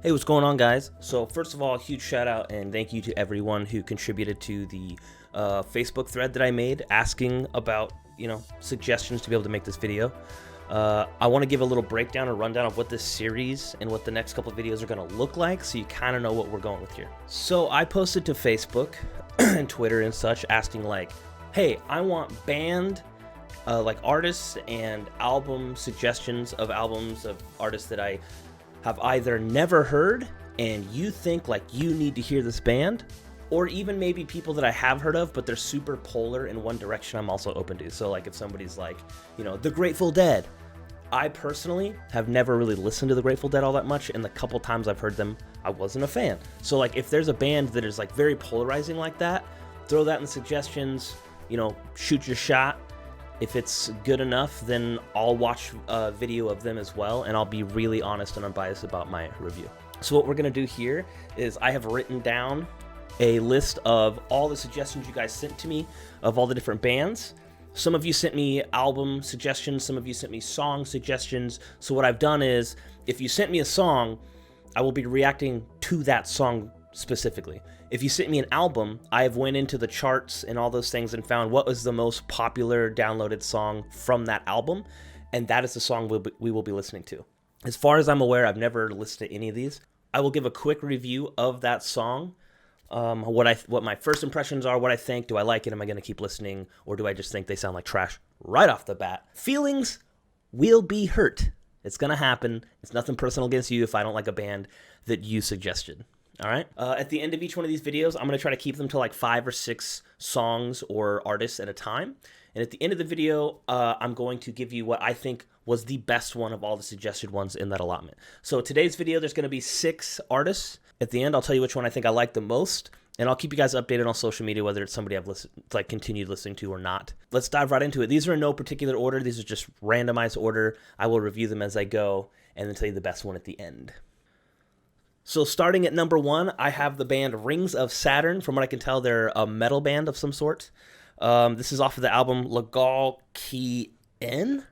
Hey, what's going on, guys? So first of all, a huge shout out and thank you to everyone who contributed to the Facebook thread that I made asking about, suggestions to be able to make this video. I want to give a little breakdown or rundown of what this series and what the next couple of videos are going to look like, so you kind of know what we're going with here. So I posted to Facebook and Twitter and such asking like, hey, I want band artists and album suggestions of albums of artists that I have either never heard and you think like you need to hear this band, or even maybe people that I have heard of but they're super polar in one direction. I'm also open to. So like if somebody's like, the Grateful Dead, I personally have never really listened to the Grateful Dead all that much, and the couple times I've heard them I wasn't a fan. So like if there's a band that is like very polarizing like that, throw that in the suggestions, shoot your shot. If it's good enough, then I'll watch a video of them as well, and I'll be really honest and unbiased about my review. So what we're going to do here is I have written down a list of all the suggestions you guys sent to me of all the different bands. Some of you sent me album suggestions, some of you sent me song suggestions. So what I've done is, if you sent me a song, I will be reacting to that song specifically. If you sent me an album, I have went into the charts and all those things and found what was the most popular downloaded song from that album, and that is the song we will be listening to. As far as I'm aware, I've never listened to any of these. I will give a quick review of that song, what my first impressions are, what I think. Do I like it? Am I going to keep listening, or do I just think they sound like trash right off the bat? Feelings will be hurt. It's going to happen. It's nothing personal against you if I don't like a band that you suggested. All right. At the end of each one of these videos, I'm going to try to keep them to like 5 or 6 songs or artists at a time. And at the end of the video, I'm going to give you what I think was the best one of all the suggested ones in that allotment. So today's video, there's going to be 6 artists. At the end, I'll tell you which one I think I like the most, and I'll keep you guys updated on social media, whether it's somebody I've continued listening to or not. Let's dive right into it. These are in no particular order. These are just randomized order. I will review them as I go and then tell you the best one at the end. So starting at number 1, I have the band Rings of Saturn. From what I can tell, they're a metal band of some sort. This is off of the album Legal Key N.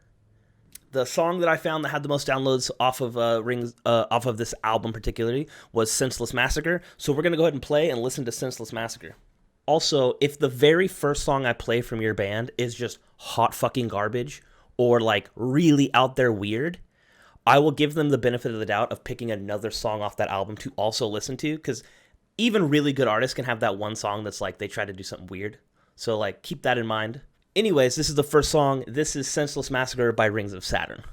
The song that I found that had the most downloads off of this album particularly was Senseless Massacre. So we're going to go ahead and play and listen to Senseless Massacre. Also, if the very first song I play from your band is just hot fucking garbage or like really out there weird, I will give them the benefit of the doubt of picking another song off that album to also listen to, because even really good artists can have that one song that's like they try to do something weird. So like keep that in mind. Anyways, this is the first song. This is Senseless Massacre by Rings of Saturn.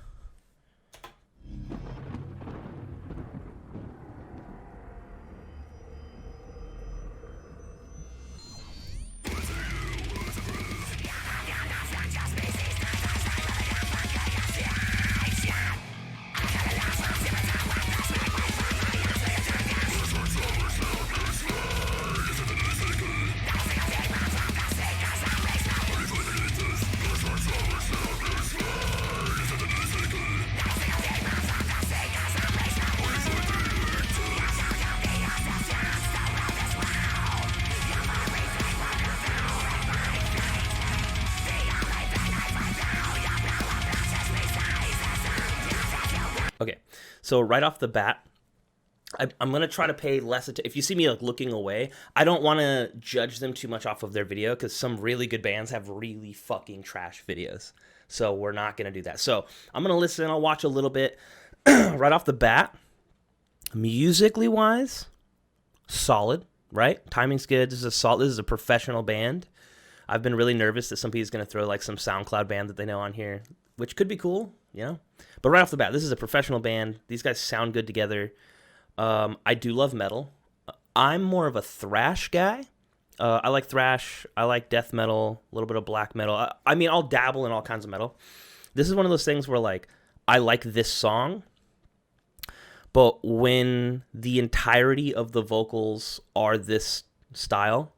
Okay, so right off the bat, I'm going to try to pay less attention. If you see me like looking away, I don't want to judge them too much off of their video, because some really good bands have really fucking trash videos. So we're not going to do that. So I'm going to listen. I'll watch a little bit. Right off the bat, musically wise, solid, right? Timing's good. This is a professional band. I've been really nervous that somebody's going to throw like some SoundCloud band that they know on here, which could be cool, But right off the bat, this is a professional band. These guys sound good together. I do love metal. I'm more of a thrash guy. I like thrash. I like death metal, a little bit of black metal. I'll dabble in all kinds of metal. This is one of those things where like I like this song, but when the entirety of the vocals are this style,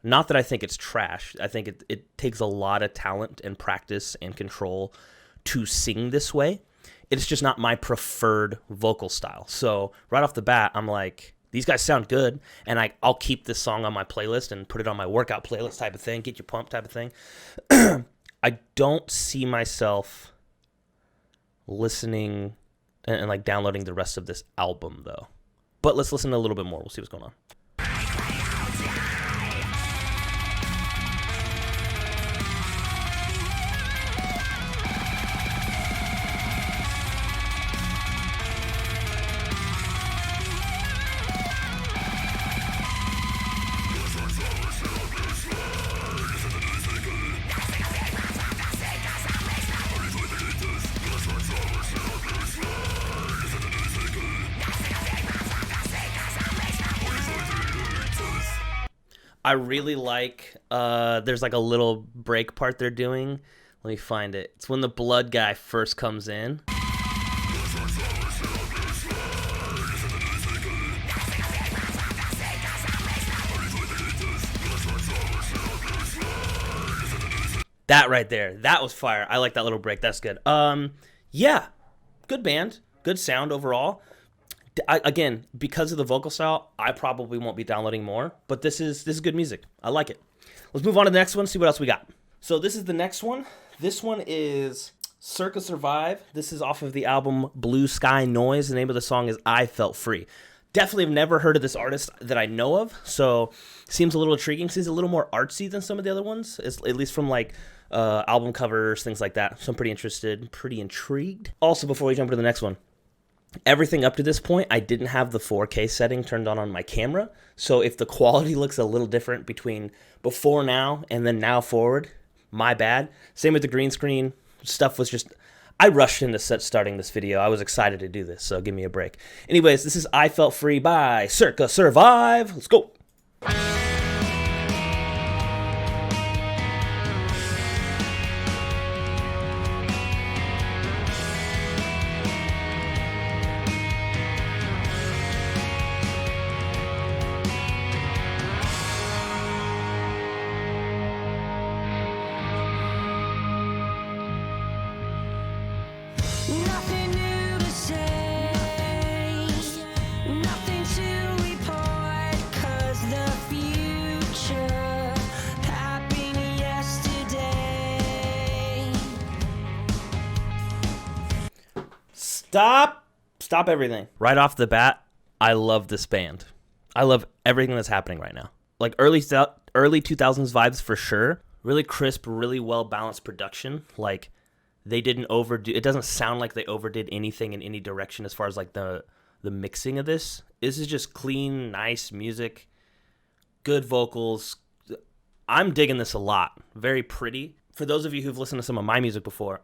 not that I think it's trash. I think it takes a lot of talent and practice and control to sing this way. It's just not my preferred vocal style. So right off the bat, I'm like, these guys sound good, and I'll keep this song on my playlist and put it on my workout playlist type of thing, get you pumped type of thing. I don't see myself listening and like downloading the rest of this album though. but let's listen to a little bit more. We'll see what's going on. I really like, there's like a little break part they're doing. Let me find it. It's when the blood guy first comes in. That right there, that was fire. I like that little break. That's good. Yeah, good band, good sound overall. Again, because of the vocal style, I probably won't be downloading more, but this is good music. I like it. Let's move on to the next one, see what else we got. So this is the next one. This one is Circa Survive. This is off of the album Blue Sky Noise. The name of the song is I Felt Free. Definitely have never heard of this artist that I know of, so seems a little intriguing. Seems a little more artsy than some of the other ones, at least from like album covers, things like that. So I'm pretty interested, pretty intrigued. Also, before we jump into the next one, everything up to this point, I didn't have the 4K setting turned on my camera. So if the quality looks a little different between before now and then now forward, my bad. Same with the green screen. Stuff was just, I rushed into starting this video. I was excited to do this, so give me a break. Anyways, this is I Felt Free by Circa Survive. Let's go. Nothing new to say, nothing to report, 'cause the future happened yesterday. Stop everything. Right off the bat, I love this band. I love everything that's happening right now. Like early 2000s vibes for sure. Really crisp, really well-balanced production. Like, they didn't overdo. It doesn't sound like they overdid anything in any direction as far as like the mixing of this. This is just clean, nice music, good vocals. I'm digging this a lot. Very pretty. For those of you who've listened to some of my music before,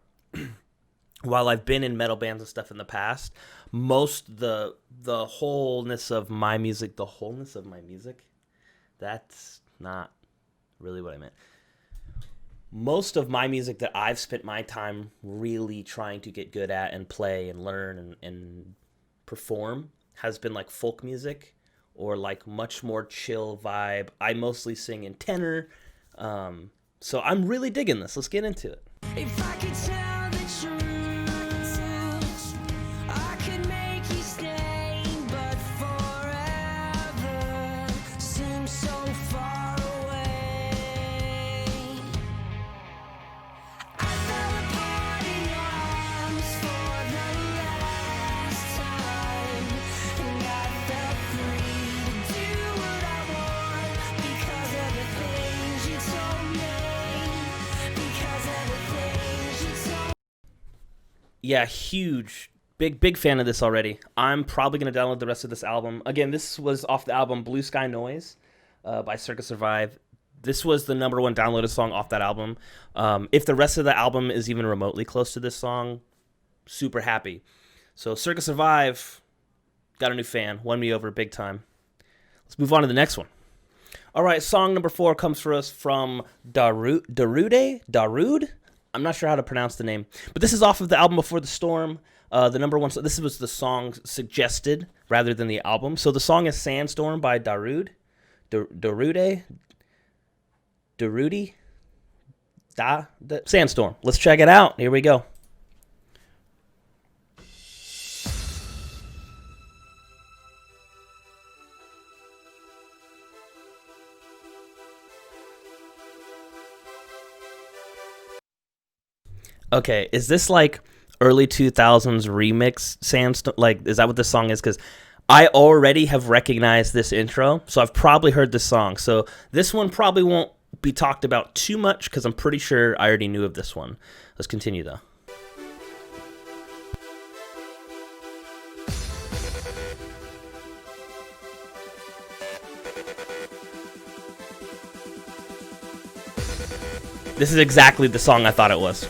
while I've been in metal bands and stuff in the past, most the wholeness of my music, that's not really what I meant. Most of my music that I've spent my time really trying to get good at and play and learn and perform has been like folk music or like much more chill vibe. I mostly sing in tenor. So I'm really digging this. Let's get into it. If I could tell the truth, I could make you stay, but forever seems so far away. I fell apart in your arms for the last time, and I felt free to do what I want because of the things you told me, because of the things you told me. Yeah, huge. Big fan of this already. I'm probably going to download the rest of this album. Again, this was off the album Blue Sky Noise by Circa Survive. This was the #1 downloaded song off that album. If the rest of the album is even remotely close to this song, super happy. So Circa Survive, got a new fan. Won me over big time. Let's move on to the next one. All right, song number 4 comes for us from Darude? I'm not sure how to pronounce the name. But this is off of the album Before the Storm. The #1, so this was the song suggested rather than the album. So the song is Sandstorm by Darude. Sandstorm. Let's check it out. Here we go. Okay, is this like early 2000s remix Sandstorm? Like, is that what this song is? Because I already have recognized this intro, so I've probably heard this song. So this one probably won't be talked about too much because I'm pretty sure I already knew of this one. Let's continue though. This is exactly the song I thought it was.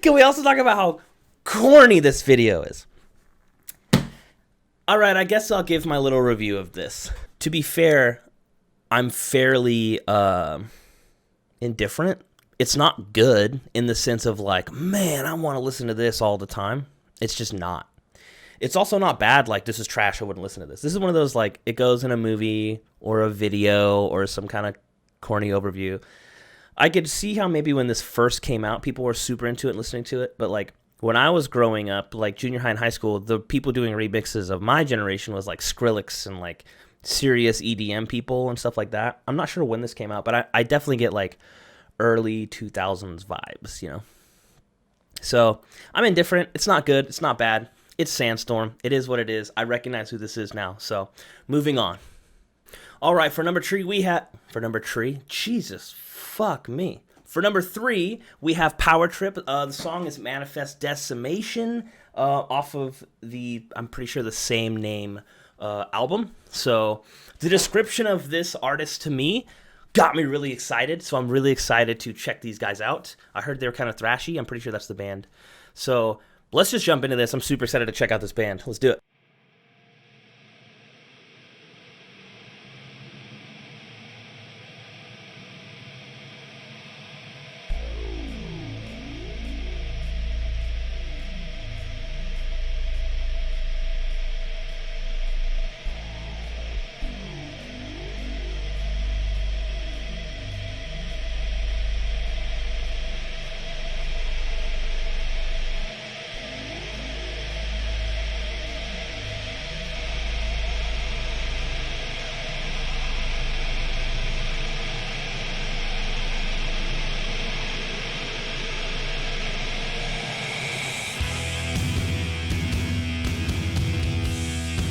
Can we also talk about how corny this video is? All right, I guess I'll give my little review of this. To be fair, I'm fairly indifferent. It's not good in the sense of like, man, I want to listen to this all the time. It's just not. It's also not bad, like, this is trash, I wouldn't listen to this. This is one of those, like, it goes in a movie or a video or some kind of corny overview. I could see how maybe when this first came out, people were super into it and listening to it. But, like, when I was growing up, like, junior high and high school, the people doing remixes of my generation was, like, Skrillex and, like, serious EDM people and stuff like that. I'm not sure when this came out, but I definitely get, like, early 2000s vibes, you know? So, I'm indifferent. It's not good. It's not bad. It's Sandstorm. It is what it is. I recognize who this is now. So, moving on. All right, for number 3, we have... For number 3? Jesus, fuck me. For number 3, we have Power Trip. The song is Manifest Decimation off of the, I'm pretty sure, the same name album. So, the description of this artist to me got me really excited. So, I'm really excited to check these guys out. I heard they were kind of thrashy. I'm pretty sure that's the band. So, let's just jump into this. I'm super excited to check out this band. Let's do it.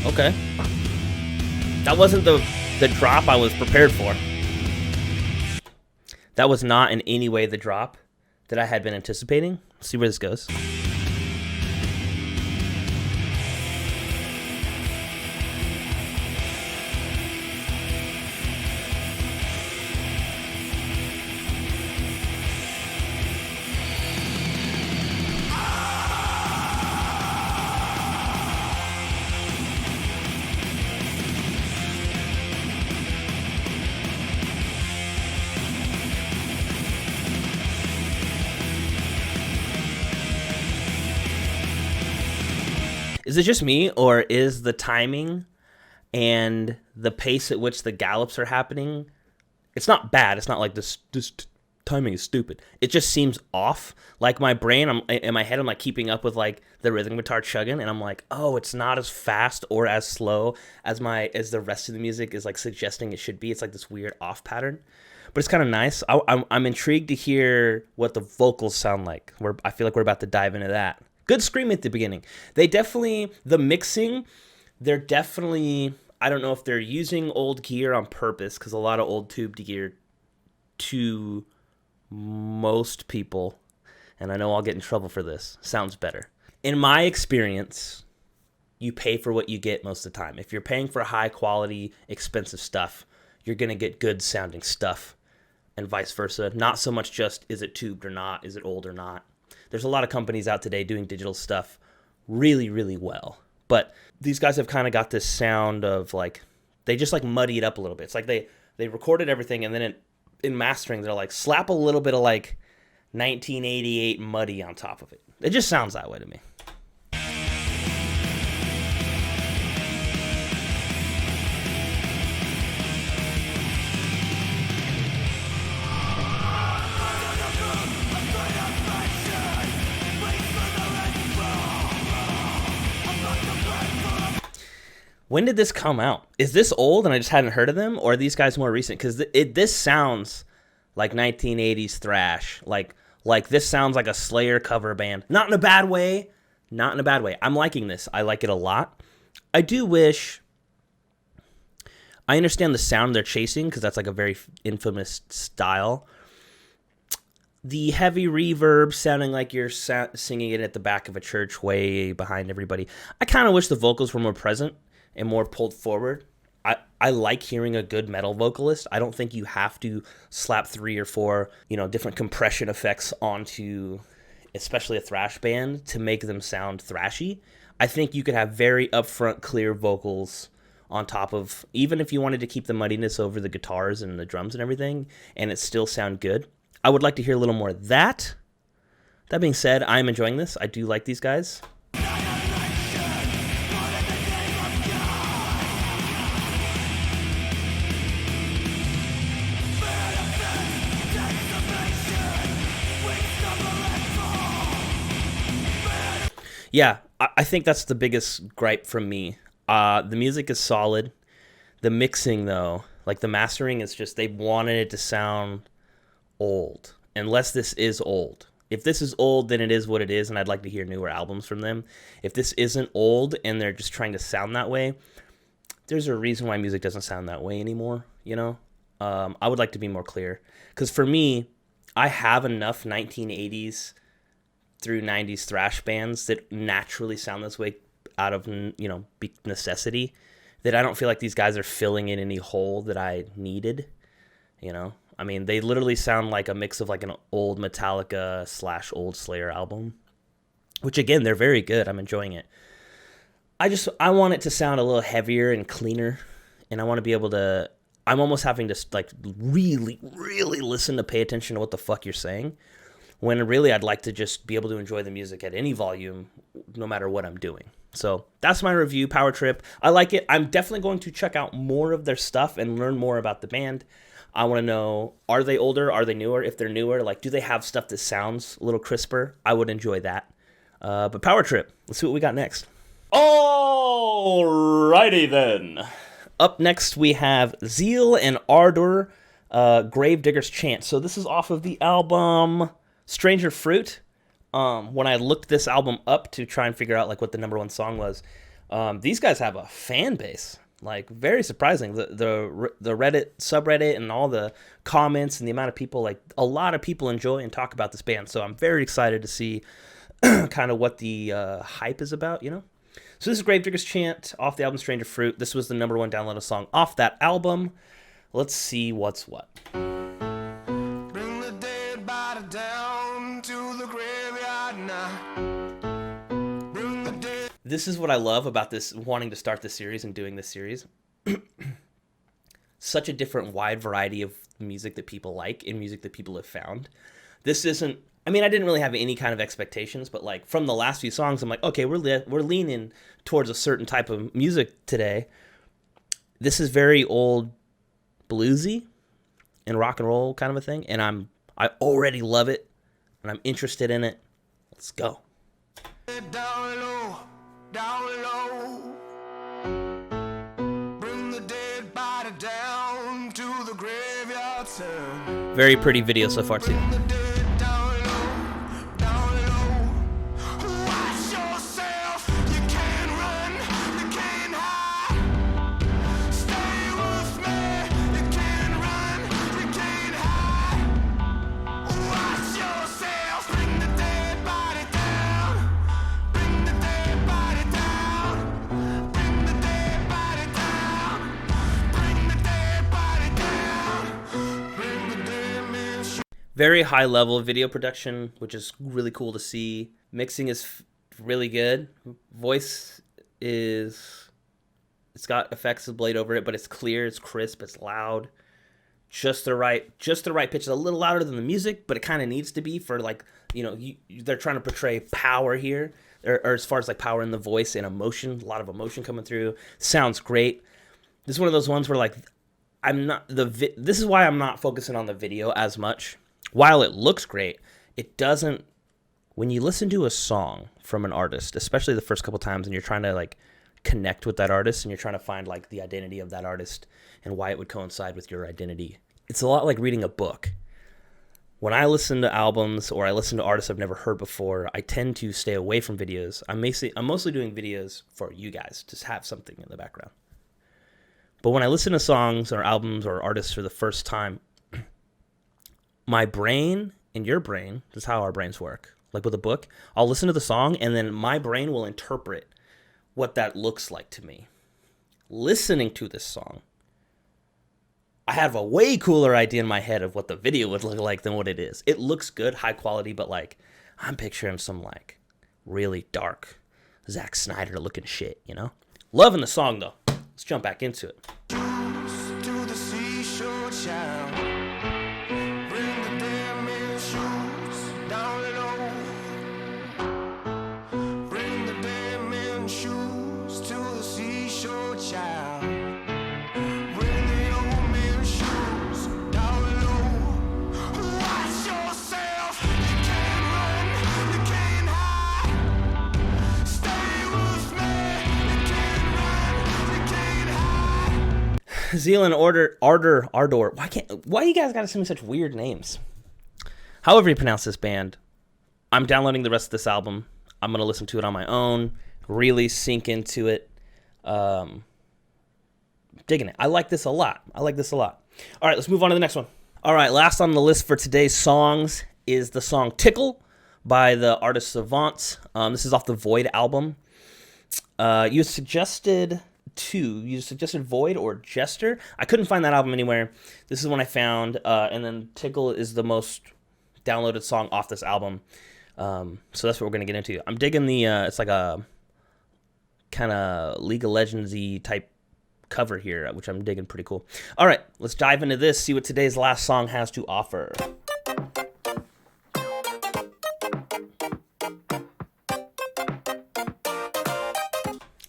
Okay. That wasn't the drop I was prepared for. That was not in any way the drop that I had been anticipating. Let's see where this goes. Is it just me, or is the timing and the pace at which the gallops are happening, it's not bad. It's not like this timing is stupid. It just seems off. Like my brain, in my head, I'm like keeping up with like the rhythm guitar chugging, and I'm like, oh, it's not as fast or as slow as the rest of the music is like suggesting it should be. It's like this weird off pattern, but it's kind of nice. I'm intrigued to hear what the vocals sound like. I feel like we're about to dive into that. Good scream at the beginning. The mixing, they're definitely, I don't know if they're using old gear on purpose, because a lot of old tubed gear to most people, and I know I'll get in trouble for this, sounds better. In my experience, you pay for what you get most of the time. If you're paying for high quality, expensive stuff, you're going to get good sounding stuff, and vice versa. Not so much just, is it tubed or not? Is it old or not? There's a lot of companies out today doing digital stuff really, really well. But these guys have kind of got this sound of like, they just like muddy it up a little bit. It's like they recorded everything, and then in mastering, they're like, slap a little bit of like 1988 muddy on top of it. It just sounds that way to me. When did this come out? Is this old and I just hadn't heard of them, or are these guys more recent? Because this sounds like 1980s thrash. Like this sounds like a Slayer cover band. Not in a bad way. Not in a bad way. I'm liking this. I like it a lot. I do wish... I understand the sound they're chasing, because that's like a very infamous style. The heavy reverb sounding like you're singing it at the back of a church way behind everybody. I kind of wish the vocals were more present and more pulled forward. I like hearing a good metal vocalist. I don't think you have to slap 3 or 4, different compression effects onto, especially a thrash band, to make them sound thrashy. I think you could have very upfront, clear vocals on top of, even if you wanted to keep the muddiness over the guitars and the drums and everything, and it still sound good. I would like to hear a little more of that. That being said, I'm enjoying this. I do like these guys. Yeah, I think that's the biggest gripe from me. The music is solid. The mixing, though, like the mastering, is just, they wanted it to sound old. Unless this is old. If this is old, then it is what it is, and I'd like to hear newer albums from them. If this isn't old and they're just trying to sound that way, there's a reason why music doesn't sound that way anymore, I would like to be more clear. Because for me, I have enough 1980s through 90s thrash bands that naturally sound this way out of, necessity, that I don't feel like these guys are filling in any hole that I needed, I mean, they literally sound like a mix of like an old Metallica / old Slayer album, which again, they're very good. I'm enjoying it. I want it to sound a little heavier and cleaner, and I want to be able to, I'm almost having to like really, really listen to pay attention to what the fuck you're saying, when really I'd like to just be able to enjoy the music at any volume, no matter what I'm doing. So that's my review, Power Trip. I like it. I'm definitely going to check out more of their stuff and learn more about the band. I want to know, are they older? Are they newer? If they're newer, like, do they have stuff that sounds a little crisper? I would enjoy that. But Power Trip, let's see what we got next. Alrighty then. Up next, we have Zeal and Ardor, Gravedigger's Chant. So this is off of the album Stranger Fruit. When I looked this album up to try and figure out like what the number 1 song was, these guys have a fan base. Like, very surprising. The Reddit subreddit and all the comments and the amount of people, like, a lot of people enjoy and talk about this band. So I'm very excited to see kind of what the hype is about, So this is Gravedigger's Chant off the album Stranger Fruit. This was the number 1 downloaded song off that album. Let's see what's what. Bring the dead body down to the graveyard now. This is what I love about this, wanting to start this series and doing this series. Such a different, wide variety of music that people like and music that people have found. This isn't, I mean, I didn't really have any kind of expectations, but like from the last few songs, I'm like, okay, we're leaning towards a certain type of music today. This is very old bluesy and rock and roll kind of a thing, and I already love it, and I'm interested in it. Let's go. Down low, down low. Bring the dead body down to the graveyard sound. Very pretty video so far too. Bring the dead down low, down low. Watch yourself, you can't run, you can't hide. Stay with me, you can't run, you can't hide. Watch yourself, bring the dead body down. Bring the dead body down. Bring the dead body down. Bring the dead body down. Bring the dead man. Very high level video production, which is really cool to see. Mixing is really good. Voice is, it's got effects of blade over it, but it's clear, it's crisp, it's loud. Just the right pitch. It's a little louder than the music, but it kind of needs to be for like, they're trying to portray power here, or as far as like power in the voice and emotion, a lot of emotion coming through. Sounds great. This is one of those ones where like, this is why I'm not focusing on the video as much. While it looks great, it doesn't, when you listen to a song from an artist, especially the first couple times and you're trying to like connect with that artist and you're trying to find like the identity of that artist and why it would coincide with your identity. It's a lot like reading a book. When I listen to albums or I listen to artists I've never heard before, I tend to stay away from videos. I'm mostly doing videos for you guys, just have something in the background. But when I listen to songs or albums or artists for the first time, my brain and your brain, this is how our brains work. Like with a book, I'll listen to the song and then my brain will interpret what that looks like to me. Listening to this song, I have a way cooler idea in my head of what the video would look like than what it is. It looks good, high quality, but like I'm picturing some like really dark Zack Snyder looking shit, you know? Loving the song though. Let's jump back into it. To the seashore, child. Bring the damn in shoes down low. Bring the damn in shoes to the seashore, child. Bring the old man shoes down low. Watch yourself. You can't run, you can't hide. Stay with me. You can't run, you can't hide. Zealand Ardor. Why you guys gotta send me such weird names? However you pronounce this band, I'm downloading the rest of this album. I'm gonna listen to it on my own, really sink into it. Digging it. I like this a lot. All right, let's move on to the next one. All right, last on the list for today's songs is the song Tickle by the artist Savants. This is off the Void album. You suggested Void or Jester. I couldn't find that album anywhere. This is one I found, and then Tickle is the most downloaded song off this album. So that's what we're gonna get into. I'm digging the it's like a kind of League of Legends-y type cover here, which I'm digging. Pretty cool. All right, let's dive into this, see what today's last song has to offer.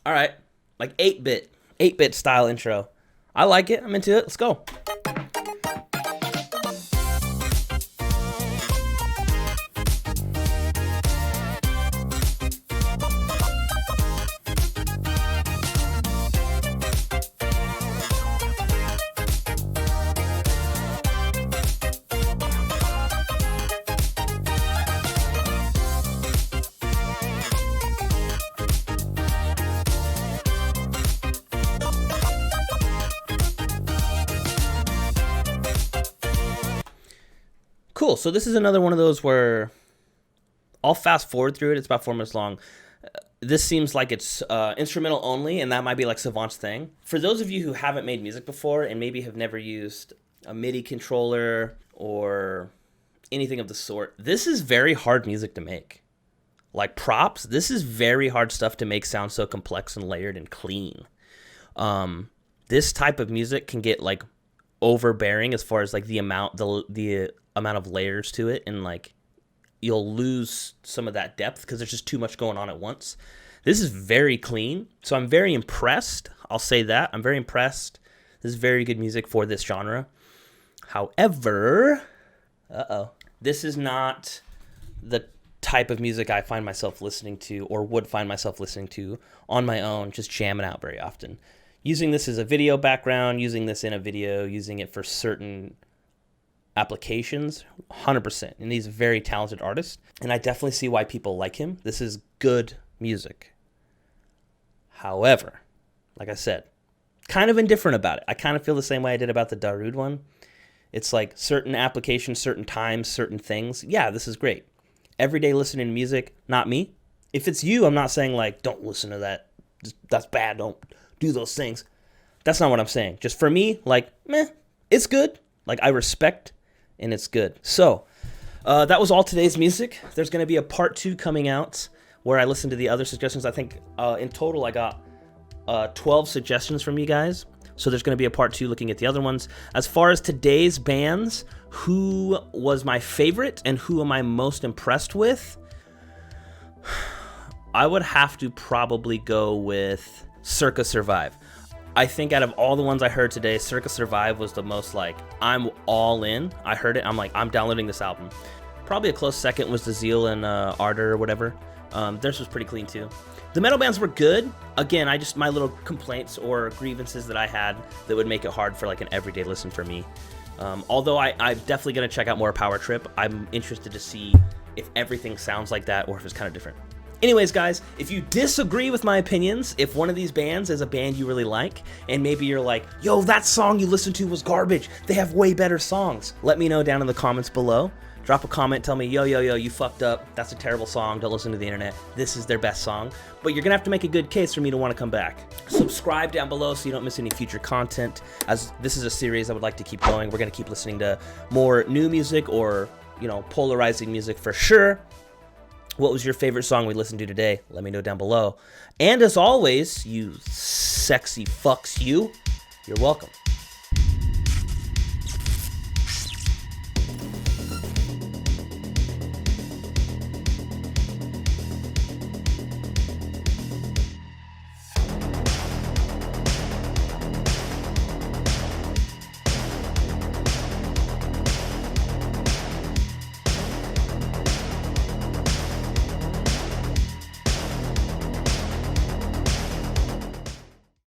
All right, like 8-bit style intro. I like it. I'm into it. Let's go. Cool. So this is another one of those where I'll fast forward through it. It's about 4 minutes long. This seems like it's instrumental only, and that might be like Savant's thing. For those of you who haven't made music before and maybe have never used a MIDI controller or anything of the sort, this is very hard music to make. Like props, this is very hard stuff to make sound so complex and layered and clean. This type of music can get like overbearing as far as like the amount of layers to it, and like you'll lose some of that depth because there's just too much going on at once. This is very clean, so I'm very impressed. I'll say that. I'm very impressed. This is very good music for this genre. However, this is not the type of music I find myself listening to or would find myself listening to on my own, just jamming out very often. Using this as a video background, using this in a video, using it for certain applications, 100%. And he's a very talented artist, and I definitely see why people like him. This is good music. However, like I said, kind of indifferent about it. I kind of feel the same way I did about the Darude one. It's like certain applications, certain times, certain things. Yeah, this is great. Everyday listening to music, not me. If it's you, I'm not saying like, don't listen to that. That's bad. Don't do those things. That's not what I'm saying. Just for me, like, meh, it's good. Like, I respect, and it's good. So, that was all today's music. There's going to be a part 2 coming out where I listen to the other suggestions. I think in total I got 12 suggestions from you guys. So there's going to be a part 2 looking at the other ones. As far as today's bands, who was my favorite and who am I most impressed with? I would have to probably go with Circa Survive. I think out of all the ones I heard today, Circa Survive was the most like, I'm all in. I heard it, I'm like, I'm downloading this album. Probably a close second was the Zeal and Ardor or whatever. Theirs was pretty clean too. The metal bands were good. Again, my little complaints or grievances that I had that would make it hard for like an everyday listen for me. Although I'm definitely going to check out more Power Trip. I'm interested to see if everything sounds like that or if it's kind of different. Anyways, guys, if you disagree with my opinions, if one of these bands is a band you really like, and maybe you're like, yo, that song you listened to was garbage, they have way better songs, let me know down in the comments below. Drop a comment, tell me, yo, you fucked up, that's a terrible song, don't listen to the internet, this is their best song. But you're gonna have to make a good case for me to want to come back. Subscribe down below so you don't miss any future content, as this is a series I would like to keep going. We're gonna keep listening to more new music or, polarizing music for sure. What was your favorite song we listened to today? Let me know down below. And as always, you sexy fucks, you're welcome.